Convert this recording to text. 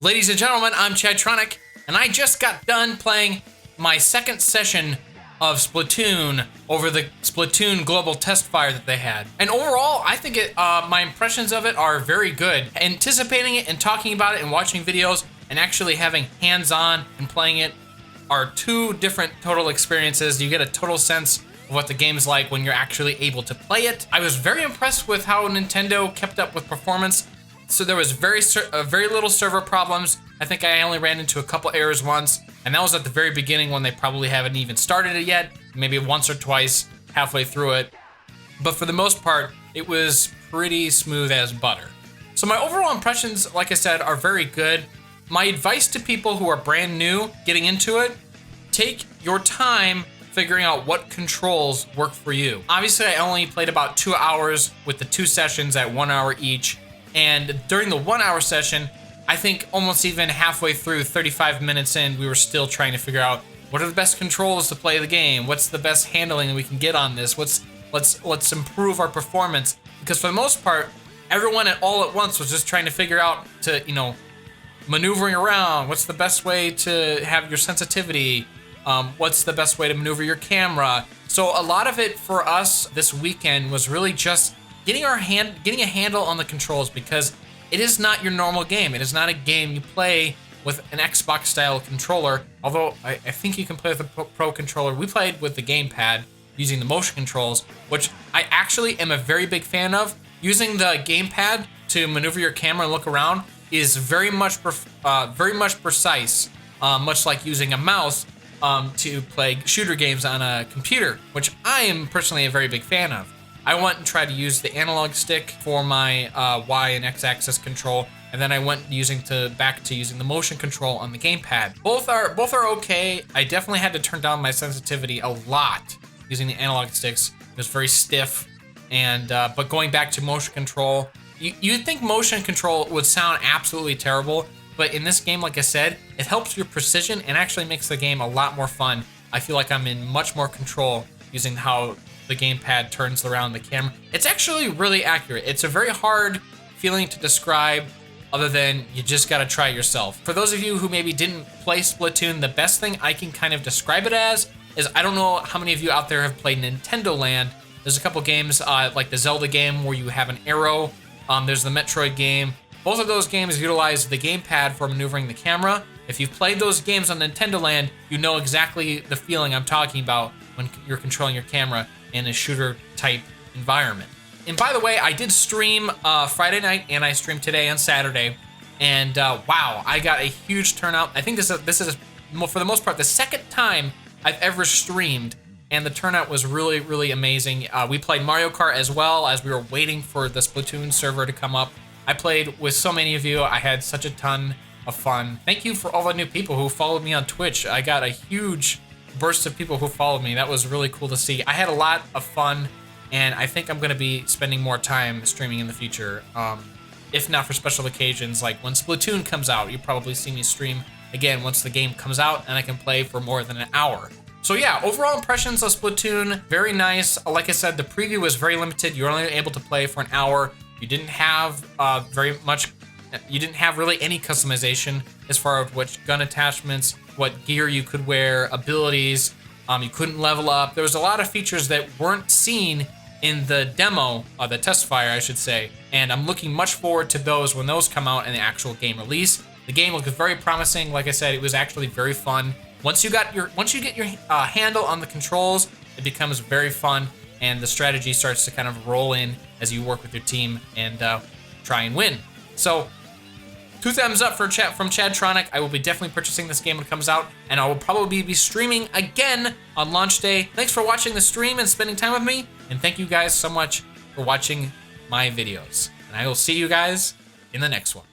Ladies and gentlemen, I'm Chadtronic, and I just got done playing my second session of Splatoon over the Splatoon global Testfire that they had. And overall, I think my impressions of it are very good. Anticipating it and talking about it and watching videos and actually having hands-on and playing it are two different total experiences. You get a total sense of what the game's like when you're actually able to play it. I was very impressed with how Nintendo kept up with performance. So there was very little server problems. I think I only ran into a couple errors once, and that was at the very beginning when they probably haven't even started it yet, maybe once or twice halfway through it. But for the most part, it was pretty smooth as butter. So my overall impressions, like I said, are very good. My advice to people who are brand new getting into it, take your time figuring out what controls work for you. Obviously, I only played about 2 hours with the 2 sessions at 1 hour each. And during the 1 hour session, I think almost even halfway through, 35 minutes in, we were still trying to figure out what are the best controls to play the game? What's the best handling that we can get on this? Let's improve our performance. Because for the most part, everyone all at once was just trying to figure out maneuvering around. What's the best way to have your sensitivity? What's the best way to maneuver your camera? So a lot of it for us this weekend was really just getting a handle on the controls, because it is not your normal game. It is not a game you play with an Xbox style controller, although I think you can play with a Pro controller. We played with the gamepad using the motion controls, which I actually am a very big fan of. Using the gamepad to maneuver your camera and look around is very much precise, much like using a mouse to play shooter games on a computer, which I am personally a very big fan of. I went and tried to use the analog stick for my Y and X axis control, and then I went back to using the motion control on the gamepad. Both are okay. I definitely had to turn down my sensitivity a lot using the analog sticks. It was very stiff, and but going back to motion control, you'd think motion control would sound absolutely terrible, but in this game, like I said, it helps your precision and actually makes the game a lot more fun. I feel like I'm in much more control using how the gamepad turns around the camera. It's actually really accurate. It's a very hard feeling to describe, other than you just gotta try it yourself. For those of you who maybe didn't play Splatoon, the best thing I can kind of describe it as is, I don't know how many of you out there have played Nintendo Land. There's a couple games like the Zelda game where you have an arrow. There's the Metroid game. Both of those games utilize the gamepad for maneuvering the camera. If you've played those games on Nintendo Land, you know exactly the feeling I'm talking about when you're controlling your camera in a shooter type environment. And by the way, I did stream Friday night, and I streamed today on Saturday, and wow, I got a huge turnout. I think this is for the most part the second time I've ever streamed, and the turnout was really, really amazing. We played Mario Kart as well as we were waiting for the Splatoon server to come up. I played with so many of you. I had such a ton of fun. Thank you for all the new people who followed me on Twitch. I got a huge burst of people who followed me. That was really cool to see. I had a lot of fun, and I think I'm going to be spending more time streaming in the future. If not for special occasions, like when Splatoon comes out, you'll probably see me stream again once the game comes out and I can play for more than an hour. So yeah, overall impressions of Splatoon, very nice. Like I said, the preview was very limited. You were only able to play for an hour. You didn't have you didn't have really any customization as far as which gun attachments, what gear you could wear, abilities. You couldn't level up. There was a lot of features that weren't seen in the demo, the Testfire, I should say. And I'm looking much forward to those when those come out in the actual game release. The game looks very promising. Like I said, it was actually very fun. Once you get your handle on the controls, it becomes very fun, and the strategy starts to kind of roll in as you work with your team and try and win. So, 2 thumbs up from Chadtronic. I will be definitely purchasing this game when it comes out, and I will probably be streaming again on launch day. Thanks for watching the stream and spending time with me, and thank you guys so much for watching my videos. And I will see you guys in the next one.